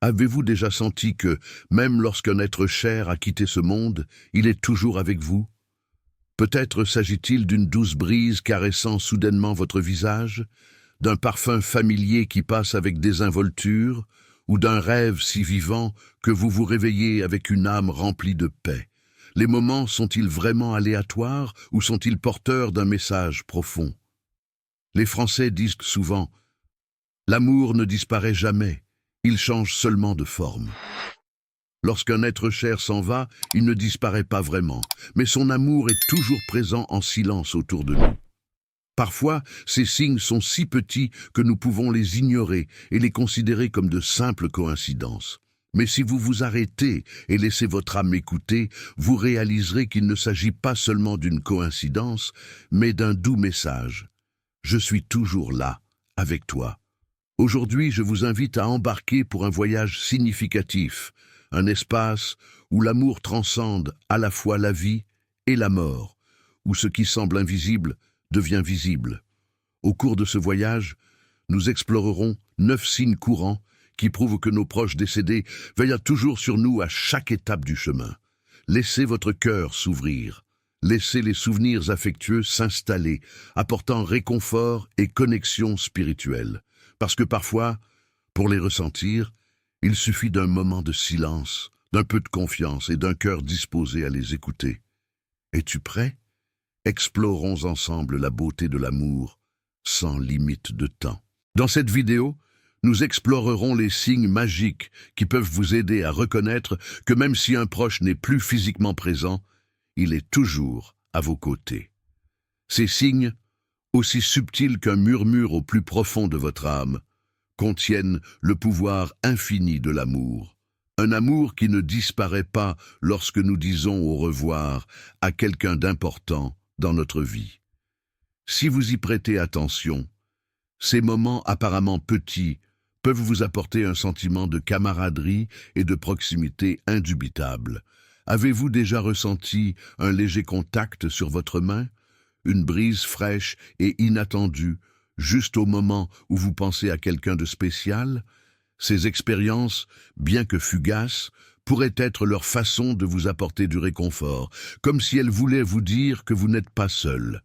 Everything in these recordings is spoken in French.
Avez-vous déjà senti que, même lorsqu'un être cher a quitté ce monde, il est toujours avec vous? Peut-être s'agit-il d'une douce brise caressant soudainement votre visage, d'un parfum familier qui passe avec désinvolture, ou d'un rêve si vivant que vous vous réveillez avec une âme remplie de paix. Les moments sont-ils vraiment aléatoires ou sont-ils porteurs d'un message profond? Les Français disent souvent « L'amour ne disparaît jamais, il change seulement de forme ». Lorsqu'un être cher s'en va, il ne disparaît pas vraiment, mais son amour est toujours présent en silence autour de nous. Parfois, ces signes sont si petits que nous pouvons les ignorer et les considérer comme de simples coïncidences. Mais si vous vous arrêtez et laissez votre âme écouter, vous réaliserez qu'il ne s'agit pas seulement d'une coïncidence, mais d'un doux message. Je suis toujours là, avec toi. Aujourd'hui, je vous invite à embarquer pour un voyage significatif, un espace où l'amour transcende à la fois la vie et la mort, où ce qui semble invisible devient visible. Au cours de ce voyage, nous explorerons 9 signes courants qui prouvent que nos proches décédés veillent toujours sur nous à chaque étape du chemin. Laissez votre cœur s'ouvrir. Laissez les souvenirs affectueux s'installer, apportant réconfort et connexion spirituelle. Parce que parfois, pour les ressentir, il suffit d'un moment de silence, d'un peu de confiance et d'un cœur disposé à les écouter. Es-tu prêt? Explorons ensemble la beauté de l'amour, sans limite de temps. Dans cette vidéo, nous explorerons les signes magiques qui peuvent vous aider à reconnaître que même si un proche n'est plus physiquement présent, il est toujours à vos côtés. Ces signes, aussi subtils qu'un murmure au plus profond de votre âme, contiennent le pouvoir infini de l'amour. Un amour qui ne disparaît pas lorsque nous disons au revoir à quelqu'un d'important dans notre vie. Si vous y prêtez attention, ces moments apparemment petits peuvent vous apporter un sentiment de camaraderie et de proximité indubitable. Avez-vous déjà ressenti un léger contact sur votre main, une brise fraîche et inattendue, juste au moment où vous pensez à quelqu'un de spécial? Ces expériences, bien que fugaces, pourraient être leur façon de vous apporter du réconfort, comme si elles voulaient vous dire que vous n'êtes pas seul.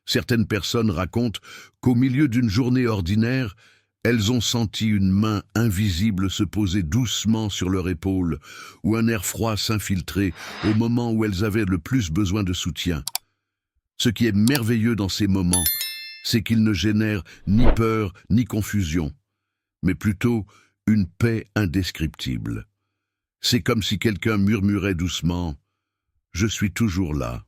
Certaines personnes racontent qu'au milieu d'une journée ordinaire, elles ont senti une main invisible se poser doucement sur leur épaule ou un air froid s'infiltrer au moment où elles avaient le plus besoin de soutien. Ce qui est merveilleux dans ces moments, c'est qu'ils ne génèrent ni peur ni confusion, mais plutôt une paix indescriptible. C'est comme si quelqu'un murmurait doucement « Je suis toujours là ».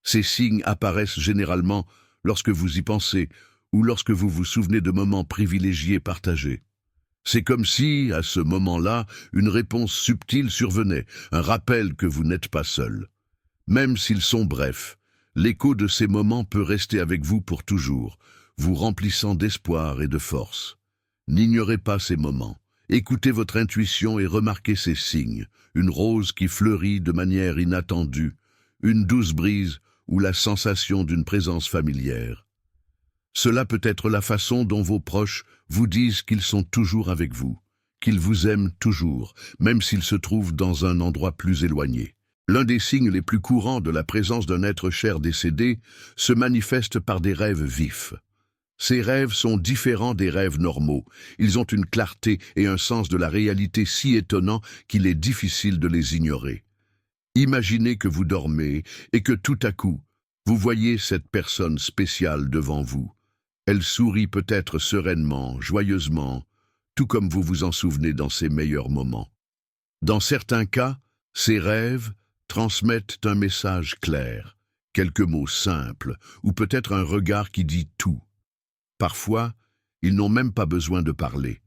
Ces signes apparaissent généralement lorsque vous y pensez ou lorsque vous vous souvenez de moments privilégiés partagés. C'est comme si, à ce moment-là, une réponse subtile survenait, un rappel que vous n'êtes pas seul. Même s'ils sont brefs, l'écho de ces moments peut rester avec vous pour toujours, vous remplissant d'espoir et de force. N'ignorez pas ces moments. Écoutez votre intuition et remarquez ces signes, une rose qui fleurit de manière inattendue, une douce brise ou la sensation d'une présence familière. Cela peut être la façon dont vos proches vous disent qu'ils sont toujours avec vous, qu'ils vous aiment toujours, même s'ils se trouvent dans un endroit plus éloigné. L'un des signes les plus courants de la présence d'un être cher décédé se manifeste par des rêves vifs. Ces rêves sont différents des rêves normaux. Ils ont une clarté et un sens de la réalité si étonnants qu'il est difficile de les ignorer. Imaginez que vous dormez et que tout à coup, vous voyez cette personne spéciale devant vous. Elle sourit peut-être sereinement, joyeusement, tout comme vous vous en souvenez dans ses meilleurs moments. Dans certains cas, ces rêves transmettent un message clair, quelques mots simples, ou peut-être un regard qui dit tout. Parfois, ils n'ont même pas besoin de parler.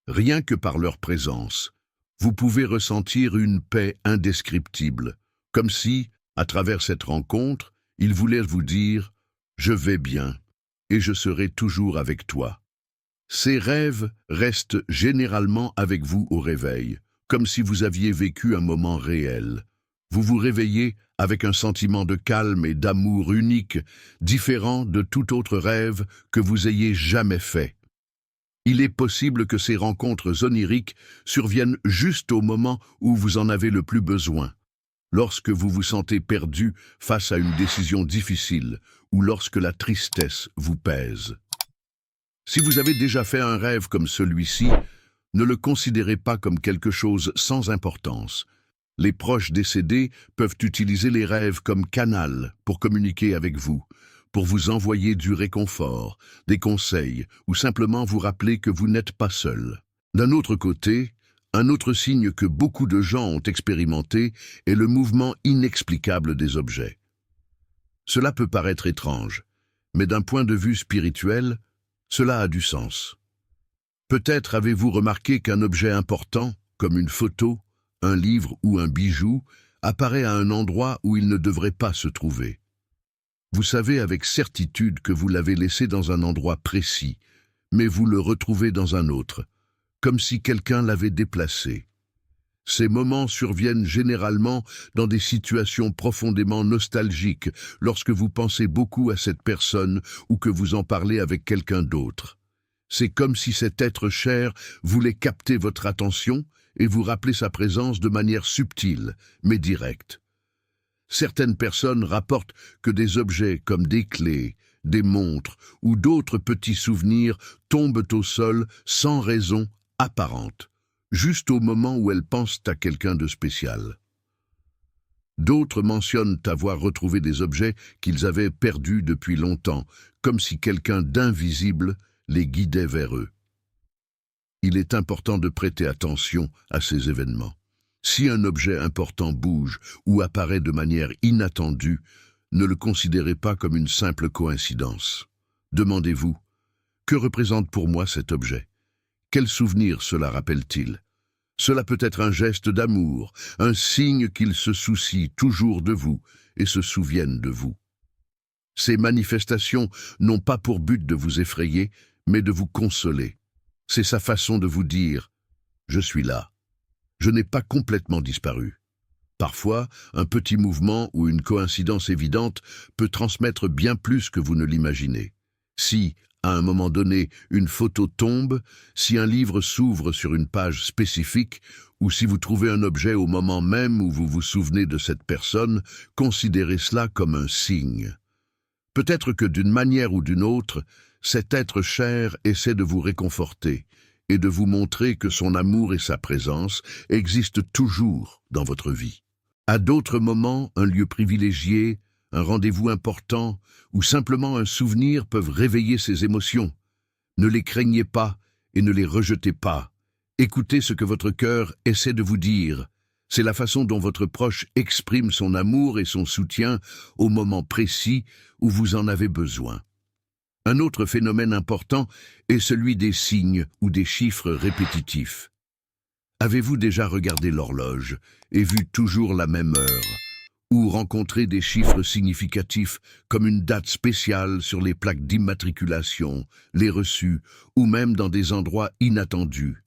Rien que par leur présence, vous pouvez ressentir une paix indescriptible, comme si, à travers cette rencontre, ils voulaient vous dire « Je vais bien et je serai toujours avec toi ». Ces rêves restent généralement avec vous au réveil, comme si vous aviez vécu un moment réel. Vous vous réveillez avec un sentiment de calme et d'amour unique, différent de tout autre rêve que vous ayez jamais fait. Il est possible que ces rencontres oniriques surviennent juste au moment où vous en avez le plus besoin, lorsque vous vous sentez perdu face à une décision difficile ou lorsque la tristesse vous pèse. Si vous avez déjà fait un rêve comme celui-ci, ne le considérez pas comme quelque chose sans importance. Les proches décédés peuvent utiliser les rêves comme canal pour communiquer avec vous, pour vous envoyer du réconfort, des conseils ou simplement vous rappeler que vous n'êtes pas seul. D'un autre côté, un autre signe que beaucoup de gens ont expérimenté est le mouvement inexplicable des objets. Cela peut paraître étrange, mais d'un point de vue spirituel, cela a du sens. Peut-être avez-vous remarqué qu'un objet important, comme une photo, un livre ou un bijou, apparaît à un endroit où il ne devrait pas se trouver. Vous savez avec certitude que vous l'avez laissé dans un endroit précis, mais vous le retrouvez dans un autre, comme si quelqu'un l'avait déplacé. Ces moments surviennent généralement dans des situations profondément nostalgiques, lorsque vous pensez beaucoup à cette personne ou que vous en parlez avec quelqu'un d'autre. C'est comme si cet être cher voulait capter votre attention et vous rappeler sa présence de manière subtile, mais directe. Certaines personnes rapportent que des objets comme des clés, des montres ou d'autres petits souvenirs tombent au sol sans raison apparente, juste au moment où elles pensent à quelqu'un de spécial. D'autres mentionnent avoir retrouvé des objets qu'ils avaient perdus depuis longtemps, comme si quelqu'un d'invisible les guidait vers eux. Il est important de prêter attention à ces événements. Si un objet important bouge ou apparaît de manière inattendue, ne le considérez pas comme une simple coïncidence. Demandez-vous, que représente pour moi cet objet? Quel souvenir cela rappelle-t-il? Cela peut être un geste d'amour, un signe qu'il se soucie toujours de vous et se souvienne de vous. Ces manifestations n'ont pas pour but de vous effrayer, mais de vous consoler. C'est sa façon de vous dire « Je suis là. Je n'ai pas complètement disparu ». Parfois, un petit mouvement ou une coïncidence évidente peut transmettre bien plus que vous ne l'imaginez. Si, à un moment donné, une photo tombe, si un livre s'ouvre sur une page spécifique, ou si vous trouvez un objet au moment même où vous vous souvenez de cette personne, considérez cela comme un signe. Peut-être que d'une manière ou d'une autre, cet être cher essaie de vous réconforter et de vous montrer que son amour et sa présence existent toujours dans votre vie. À d'autres moments, un lieu privilégié, un rendez-vous important ou simplement un souvenir peuvent réveiller ces émotions. Ne les craignez pas et ne les rejetez pas. Écoutez ce que votre cœur essaie de vous dire. C'est la façon dont votre proche exprime son amour et son soutien au moment précis où vous en avez besoin. Un autre phénomène important est celui des signes ou des chiffres répétitifs. Avez-vous déjà regardé l'horloge et vu toujours la même heure, ou rencontré des chiffres significatifs comme une date spéciale sur les plaques d'immatriculation, les reçus ou même dans des endroits inattendus?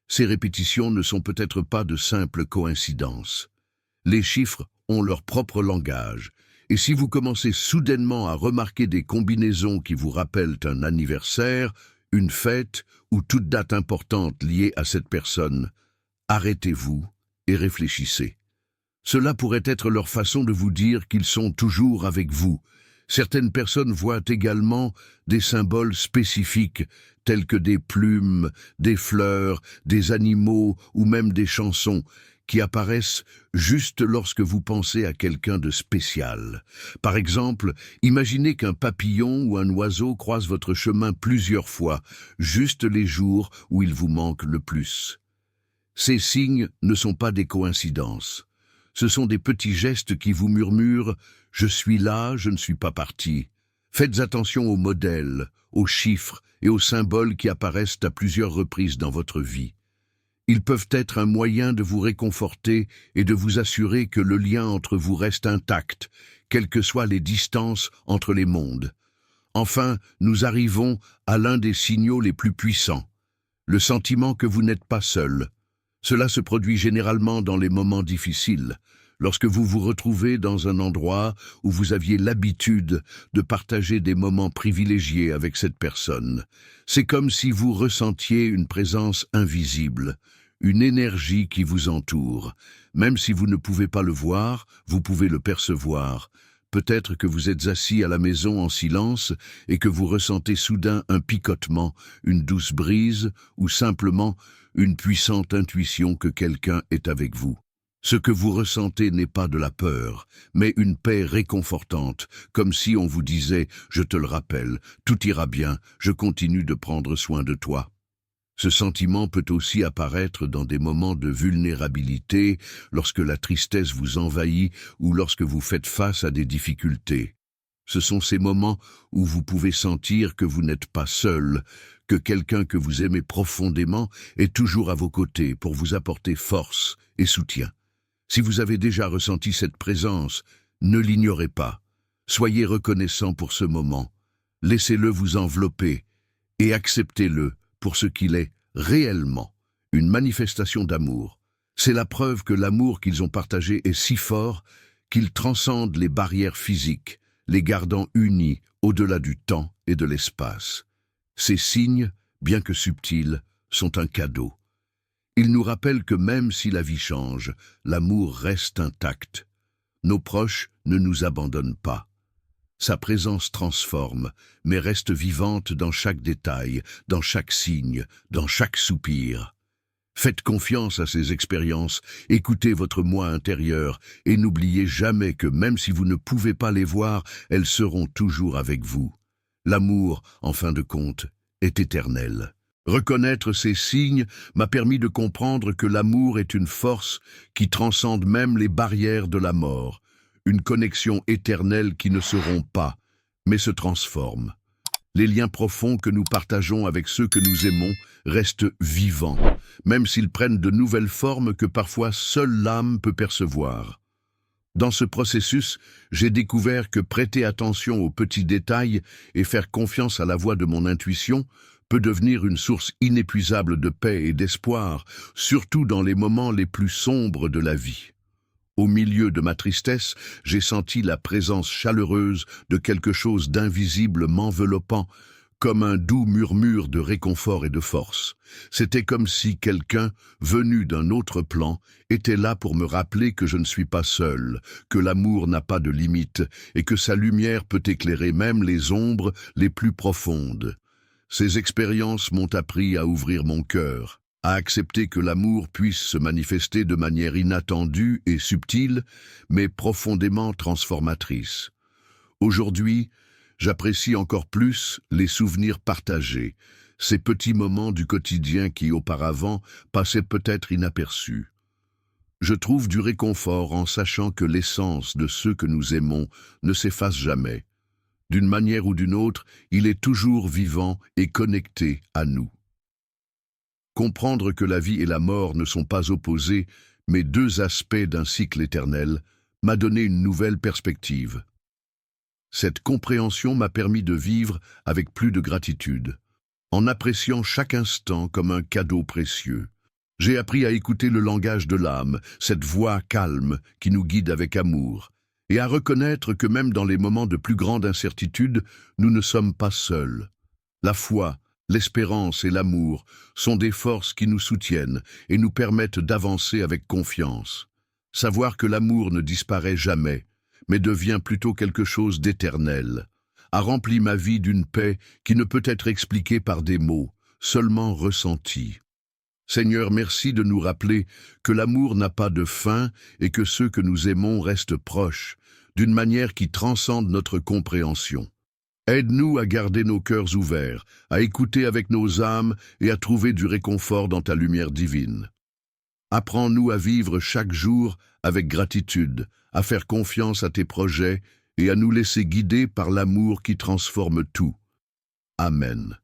Ces répétitions ne sont peut-être pas de simples coïncidences. Les chiffres ont leur propre langage, et si vous commencez soudainement à remarquer des combinaisons qui vous rappellent un anniversaire, une fête ou toute date importante liée à cette personne, arrêtez-vous et réfléchissez. Cela pourrait être leur façon de vous dire qu'ils sont toujours avec vous. Certaines personnes voient également des symboles spécifiques tels que des plumes, des fleurs, des animaux ou même des chansons qui apparaissent juste lorsque vous pensez à quelqu'un de spécial. Par exemple, imaginez qu'un papillon ou un oiseau croise votre chemin plusieurs fois, juste les jours où il vous manque le plus. Ces signes ne sont pas des coïncidences. Ce sont des petits gestes qui vous murmurent « Je suis là, je ne suis pas parti ». Faites attention aux modèles, aux chiffres et aux symboles qui apparaissent à plusieurs reprises dans votre vie. Ils peuvent être un moyen de vous réconforter et de vous assurer que le lien entre vous reste intact, quelles que soient les distances entre les mondes. Enfin, nous arrivons à l'un des signaux les plus puissants, le sentiment que vous n'êtes pas seul. Cela se produit généralement dans les moments difficiles, lorsque vous vous retrouvez dans un endroit où vous aviez l'habitude de partager des moments privilégiés avec cette personne. C'est comme si vous ressentiez une présence invisible, une énergie qui vous entoure. Même si vous ne pouvez pas le voir, vous pouvez le percevoir. Peut-être que vous êtes assis à la maison en silence et que vous ressentez soudain un picotement, une douce brise ou simplement une puissante intuition que quelqu'un est avec vous. Ce que vous ressentez n'est pas de la peur, mais une paix réconfortante, comme si on vous disait « Je te le rappelle, tout ira bien, je continue de prendre soin de toi ». Ce sentiment peut aussi apparaître dans des moments de vulnérabilité, lorsque la tristesse vous envahit ou lorsque vous faites face à des difficultés. Ce sont ces moments où vous pouvez sentir que vous n'êtes pas seul, que quelqu'un que vous aimez profondément est toujours à vos côtés pour vous apporter force et soutien. Si vous avez déjà ressenti cette présence, ne l'ignorez pas. Soyez reconnaissant pour ce moment. Laissez-le vous envelopper et acceptez-le pour ce qu'il est réellement, une manifestation d'amour. C'est la preuve que l'amour qu'ils ont partagé est si fort qu'il transcende les barrières physiques, les gardant unis au-delà du temps et de l'espace. Ces signes, bien que subtils, sont un cadeau. Ils nous rappellent que même si la vie change, l'amour reste intact. Nos proches ne nous abandonnent pas. Sa présence transforme, mais reste vivante dans chaque détail, dans chaque signe, dans chaque soupir. Faites confiance à ces expériences, écoutez votre moi intérieur et n'oubliez jamais que même si vous ne pouvez pas les voir, elles seront toujours avec vous. L'amour, en fin de compte, est éternel. Reconnaître ces signes m'a permis de comprendre que l'amour est une force qui transcende même les barrières de la mort. Une connexion éternelle qui ne se rompt pas, mais se transforme. Les liens profonds que nous partageons avec ceux que nous aimons restent vivants, même s'ils prennent de nouvelles formes que parfois seule l'âme peut percevoir. Dans ce processus, j'ai découvert que prêter attention aux petits détails et faire confiance à la voix de mon intuition peut devenir une source inépuisable de paix et d'espoir, surtout dans les moments les plus sombres de la vie. Au milieu de ma tristesse, j'ai senti la présence chaleureuse de quelque chose d'invisible m'enveloppant, comme un doux murmure de réconfort et de force. C'était comme si quelqu'un, venu d'un autre plan, était là pour me rappeler que je ne suis pas seul, que l'amour n'a pas de limite et que sa lumière peut éclairer même les ombres les plus profondes. Ces expériences m'ont appris à ouvrir mon cœur, à accepter que l'amour puisse se manifester de manière inattendue et subtile, mais profondément transformatrice. Aujourd'hui, j'apprécie encore plus les souvenirs partagés, ces petits moments du quotidien qui auparavant passaient peut-être inaperçus. Je trouve du réconfort en sachant que l'essence de ceux que nous aimons ne s'efface jamais. D'une manière ou d'une autre, il est toujours vivant et connecté à nous. Comprendre que la vie et la mort ne sont pas opposés, mais deux aspects d'un cycle éternel, m'a donné une nouvelle perspective. Cette compréhension m'a permis de vivre avec plus de gratitude, en appréciant chaque instant comme un cadeau précieux. J'ai appris à écouter le langage de l'âme, cette voix calme qui nous guide avec amour, et à reconnaître que même dans les moments de plus grande incertitude, nous ne sommes pas seuls. La foi, l'espérance et l'amour sont des forces qui nous soutiennent et nous permettent d'avancer avec confiance. Savoir que l'amour ne disparaît jamais, mais devient plutôt quelque chose d'éternel, a rempli ma vie d'une paix qui ne peut être expliquée par des mots, seulement ressentie. Seigneur, merci de nous rappeler que l'amour n'a pas de fin et que ceux que nous aimons restent proches, d'une manière qui transcende notre compréhension. Aide-nous à garder nos cœurs ouverts, à écouter avec nos âmes et à trouver du réconfort dans ta lumière divine. Apprends-nous à vivre chaque jour avec gratitude, à faire confiance à tes projets et à nous laisser guider par l'amour qui transforme tout. Amen.